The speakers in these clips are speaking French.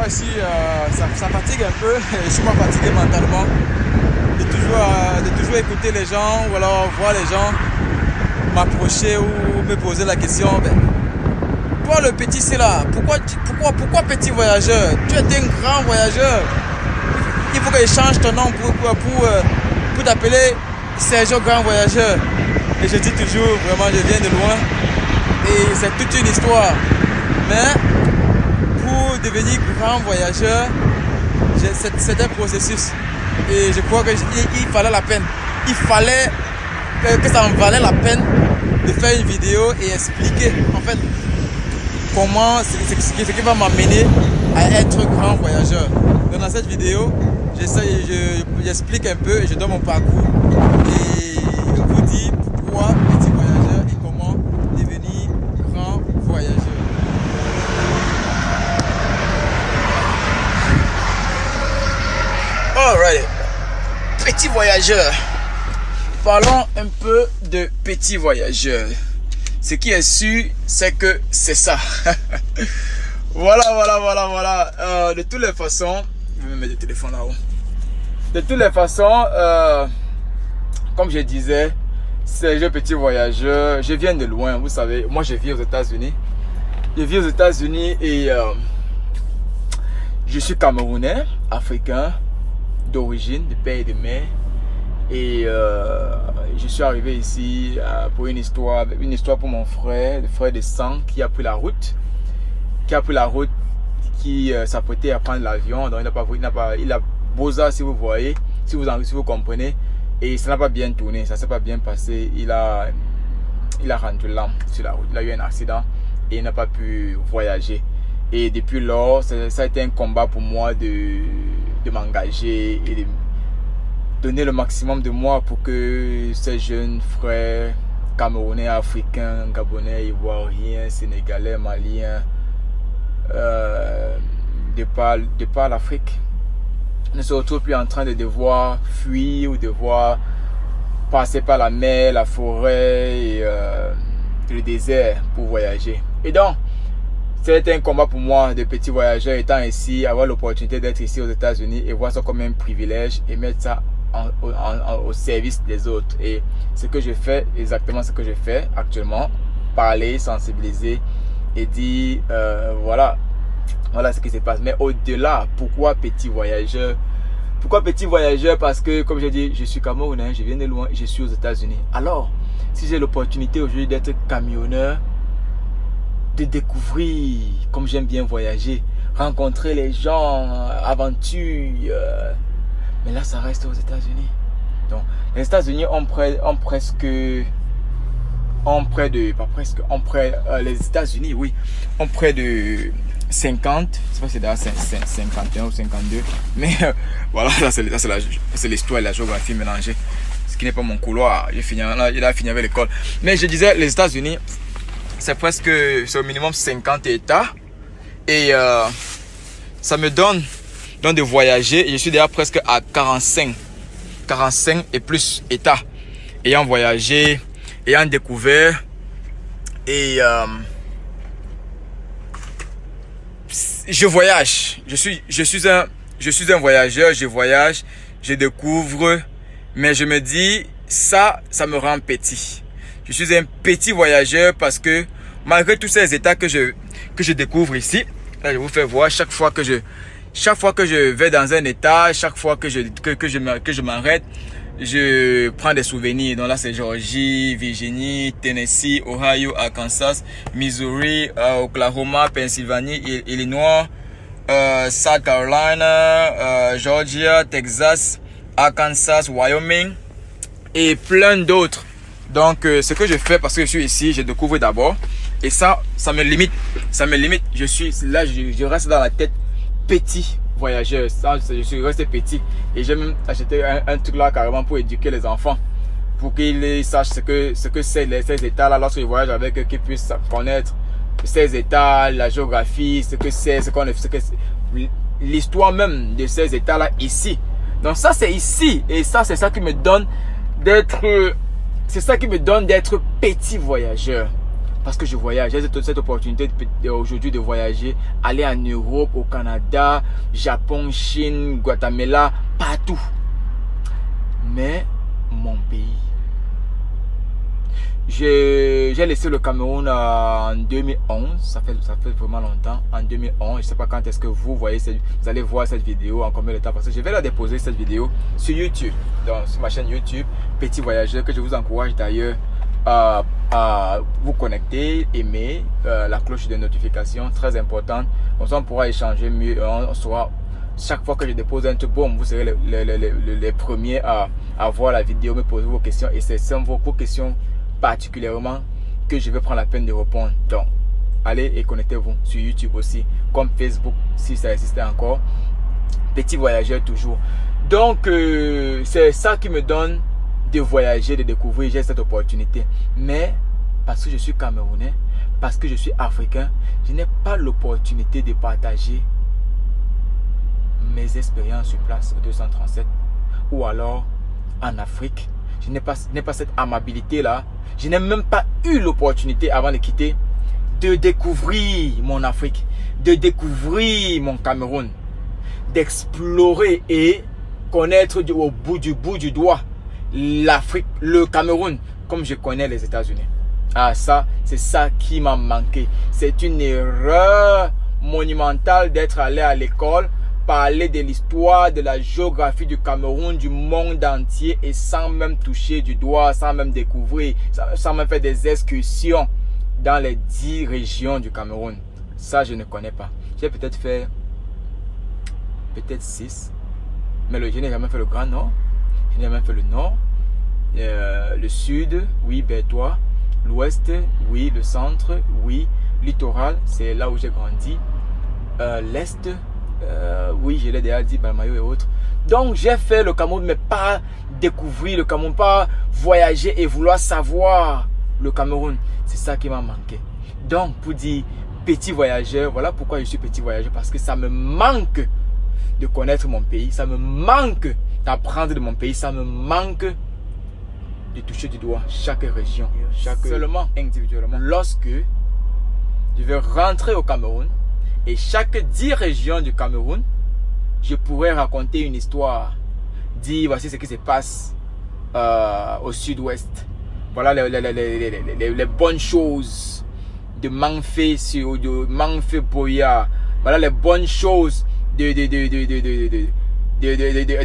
ici, ça fatigue un peu. Je suis pas fatigué mentalement de toujours écouter les gens ou alors voir les gens m'approcher ou me poser la question. Ben, toi le petit c'est là, pourquoi petit voyageur? Tu es un grand voyageur. Il faut que je change ton nom pour t'appeler Sergio Grand Voyageur. Et je dis toujours, vraiment je viens de loin. Et c'est toute une histoire. Mais pour devenir grand voyageur, c'est un processus. Et je crois qu'il fallait la peine. Il fallait que ça en valait la peine de faire une vidéo et expliquer en fait comment ce qui va m'amener à être grand voyageur. Donc dans cette vidéo, j'explique un peu et je donne mon parcours et je vous dis pourquoi petit voyageur et comment devenir grand voyageur. Alright, petit voyageur. Parlons un peu de petit voyageur. Ce qui est sûr, c'est que c'est ça. Voilà. De toutes les façons, je vais me mettre le téléphone là-haut. De toutes les façons, comme je disais, c'est un petit voyageur. Je viens de loin, vous savez. Moi, je vis aux États-Unis. Je vis aux États-Unis et je suis Camerounais, africain, d'origine, de père et de mère. Et je suis arrivé ici pour une histoire pour mon frère, le frère de sang qui a pris la route, qui s'apprêtait à prendre l'avion. Donc il a bosa, si vous voyez, si vous comprenez, et ça n'a pas bien tourné, ça s'est pas bien passé. Il a rendu l'âme sur la route. Il a eu un accident et il n'a pas pu voyager. Et depuis lors, ça a été un combat pour moi de m'engager et de donner le maximum de moi pour que ces jeunes frères camerounais, africains, gabonais, ivoiriens, sénégalais, maliens, de par l'Afrique, ne se retrouvent plus en train de devoir fuir ou devoir passer par la mer, la forêt et le désert pour voyager. Et donc, c'était un combat pour moi de petit voyageur étant ici, avoir l'opportunité d'être ici aux États-Unis et voir ça comme un privilège et mettre ça au service des autres. Et ce que je fais, exactement ce que je fais actuellement, parler, sensibiliser et dire voilà ce qui se passe. Mais au-delà, pourquoi petit voyageur? Pourquoi petit voyageur? Parce que, comme je dis, je suis Camerounais, je viens de loin, je suis aux États-Unis. Alors, si j'ai l'opportunité aujourd'hui d'être camionneur, de découvrir, comme j'aime bien voyager, rencontrer les gens, aventure, mais là ça reste aux États-Unis. Donc les États-Unis les États-Unis, oui, ont près de 50, je sais pas si c'est d'ailleurs 51 ou 52, mais voilà, c'est l'histoire et la géographie mélangée, ce qui n'est pas mon couloir. Il a fini avec l'école. Mais je disais, les États-Unis, c'est au minimum 50 États et ça me donne de voyager. Je suis déjà presque à 45 et plus États ayant voyagé, ayant découvert et je voyage. Je suis un voyageur, je voyage, je découvre, mais je me dis ça me rend petit. Je suis un petit voyageur parce que malgré tous ces états que je découvre ici, là je vous fais voir chaque fois que je vais dans un état, chaque fois que je m'arrête, je prends des souvenirs. Donc là c'est Georgie, Virginie, Tennessee, Ohio, Arkansas, Missouri, Oklahoma, Pennsylvanie, Illinois, South Carolina, Georgia, Texas, Arkansas, Wyoming et plein d'autres. Donc ce que je fais, parce que je suis ici, je découvre d'abord et ça me limite. Je reste dans la tête petit voyageur. Je suis resté petit et j'ai même acheté un truc là carrément pour éduquer les enfants, pour qu'ils sachent ce que c'est ces états là lorsqu'ils voyagent avec eux, qu'ils puissent connaître ces états, la géographie, l'histoire même de ces états là ici. Donc ça c'est ici et ça c'est ça qui me donne d'être petit voyageur. parce que je voyage. J'ai cette opportunité aujourd'hui de voyager, aller en Europe, au Canada, Japon, Chine, Guatemala, partout. Mais mon pays, j'ai laissé le Cameroun en 2011, ça fait vraiment longtemps, en 2011. Je ne sais pas quand est-ce que vous allez voir cette vidéo, en combien de temps, parce que je vais la déposer cette vidéo sur YouTube, sur ma chaîne YouTube, Petit Voyageur, que je vous encourage d'ailleurs à vous connecter, aimer, la cloche de notification, très importante, comme ça on pourra échanger mieux, on saura, chaque fois que je dépose un truc, boum, vous serez les premiers à voir la vidéo, me poser vos questions, et c'est vos questions particulièrement que je vais prendre la peine de répondre. Donc allez et connectez-vous sur YouTube aussi, comme Facebook si ça existe encore, Petit Voyageur toujours. Donc c'est ça qui me donne de voyager, de découvrir. J'ai cette opportunité, mais parce que je suis camerounais, parce que je suis africain, je n'ai pas l'opportunité de partager mes expériences sur place au 237 ou alors en Afrique. Je n'ai pas cette amabilité là. Je n'ai même pas eu l'opportunité avant de quitter de découvrir mon Afrique, de découvrir mon Cameroun, d'explorer et connaître au bout du doigt l'Afrique, le Cameroun, comme je connais les États-Unis. Ah, ça, c'est ça qui m'a manqué. C'est une erreur monumentale d'être allé à l'école, parler de l'histoire, de la géographie du Cameroun, du monde entier, et sans même toucher du doigt, sans même découvrir, sans même faire des excursions dans les 10 régions du Cameroun. Ça, je ne connais pas. J'ai peut-être fait 6, mais je n'ai jamais fait le Grand Nord, je n'ai jamais fait le Nord, le Sud, oui, Bertois, l'Ouest, oui, le Centre, oui, Littoral, c'est là où j'ai grandi, l'Est, oui, je l'ai déjà dit, Balmayo et autres. Donc j'ai fait le Cameroun, mais pas découvrir le Cameroun, pas voyager et vouloir savoir le Cameroun. C'est ça qui m'a manqué. Donc pour dire petit voyageur, voilà pourquoi je suis petit voyageur, parce que ça me manque de connaître mon pays, ça me manque d'apprendre de mon pays, ça me manque de toucher du doigt chaque région, seulement individuellement. Lorsque je vais rentrer au Cameroun, et chaque 10 régions du Cameroun, je pourrais raconter une histoire. Dire voici ce qui se passe au sud-ouest. Voilà les bonnes choses de Manfé Boya. Voilà les bonnes choses de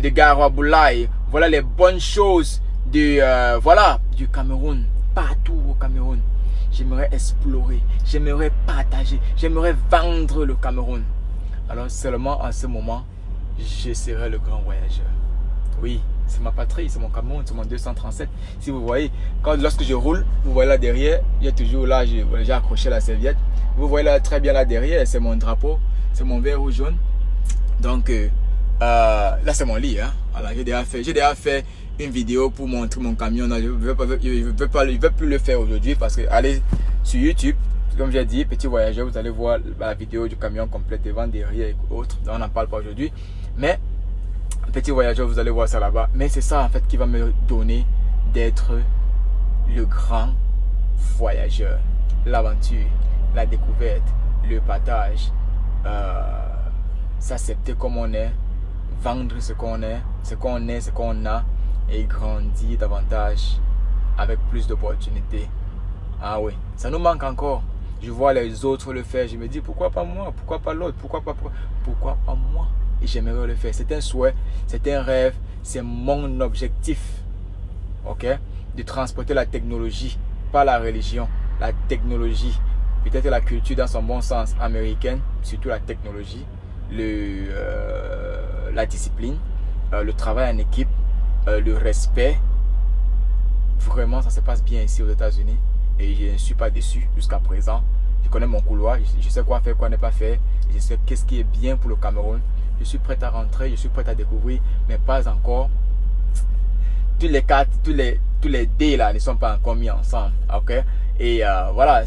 Garoua-Boulaye. Voilà les bonnes choses voilà, du Cameroun. Partout au Cameroun. J'aimerais explorer, j'aimerais partager, j'aimerais vendre le Cameroun. Alors seulement en ce moment, je serai le grand voyageur. Oui, c'est ma patrie, c'est mon Cameroun, c'est mon 237. Si vous voyez, lorsque je roule, vous voyez là derrière, il y a toujours là, j'ai accroché la serviette. Vous voyez là très bien là derrière, c'est mon drapeau, c'est mon vert ou jaune. Donc là c'est mon lit. Hein. Voilà, j'ai déjà fait une vidéo pour montrer mon camion. Non, je ne vais plus le faire aujourd'hui parce que allez sur YouTube, comme j'ai dit, Petit Voyageur, vous allez voir la vidéo du camion complète devant, derrière et autres. On n'en parle pas aujourd'hui, mais Petit Voyageur, vous allez voir ça là-bas. Mais c'est ça en fait qui va me donner d'être le grand voyageur, l'aventure, la découverte, le partage, s'accepter comme on est, vendre ce qu'on est, ce qu'on a, et grandir davantage avec plus d'opportunités. Ah oui, ça nous manque encore. Je vois les autres le faire, je me dis pourquoi pas moi, pourquoi pas l'autre, pourquoi pas moi. Et j'aimerais le faire. C'est un souhait, c'est un rêve, c'est mon objectif. Ok, de transporter la technologie, pas la religion, la technologie, peut-être la culture dans son bon sens américaine, surtout la technologie, la discipline, le travail en équipe, le respect. Vraiment, ça se passe bien ici aux États-Unis et je ne suis pas déçu jusqu'à présent. Je connais mon couloir, je sais quoi faire, quoi ne pas faire, je sais qu'est-ce qui est bien pour le Cameroun. Je suis prêt à rentrer, je suis prêt à découvrir, mais pas encore. Tous les cartes, tous les dés là ne sont pas encore mis ensemble, ok? Et voilà,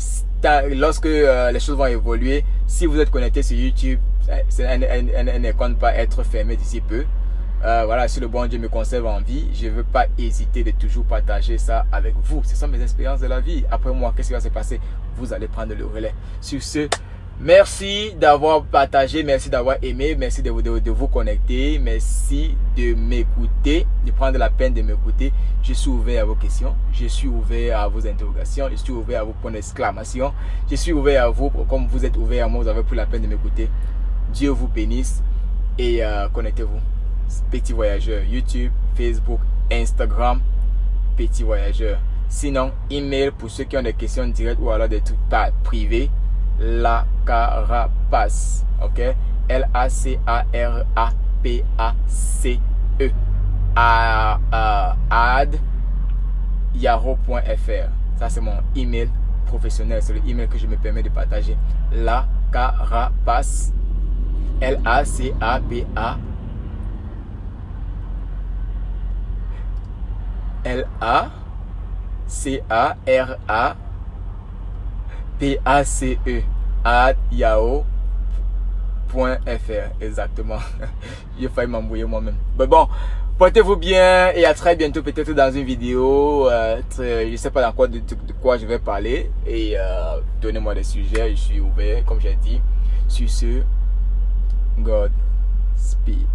lorsque les choses vont évoluer, si vous êtes connecté sur YouTube, elle ne compte pas être fermé d'ici peu. voilà, si le bon Dieu me conserve en vie, je ne veux pas hésiter de toujours partager ça avec vous. Ce sont mes expériences de la vie. Après moi, qu'est-ce qui va se passer? Vous allez prendre le relais. Sur ce, merci d'avoir partagé, merci d'avoir aimé, merci de vous connecter, merci de m'écouter, de prendre la peine de m'écouter. Je suis ouvert à vos questions, je suis ouvert à vos interrogations, je suis ouvert à vos points d'exclamation, je suis ouvert à vous, comme vous êtes ouvert à moi, vous avez pris la peine de m'écouter. Dieu vous bénisse et connectez-vous. Petit Voyageur, YouTube, Facebook, Instagram, Petit Voyageur. Sinon, email pour ceux qui ont des questions directes ou alors des trucs privés, La Carapace, ok? LACARAPACE ad yahoo.fr. Ça c'est mon email professionnel, c'est le email que je me permets de partager. La Carapace, LACAPA LACARAPACE at yahoo.fr. Exactement. J'ai failli m'embrouiller moi-même. Mais bon, portez-vous bien et à très bientôt, peut-être dans une vidéo. Je ne sais pas dans de quoi je vais parler. Et donnez-moi des sujets, je suis ouvert, comme j'ai dit. Sur ce, God speed.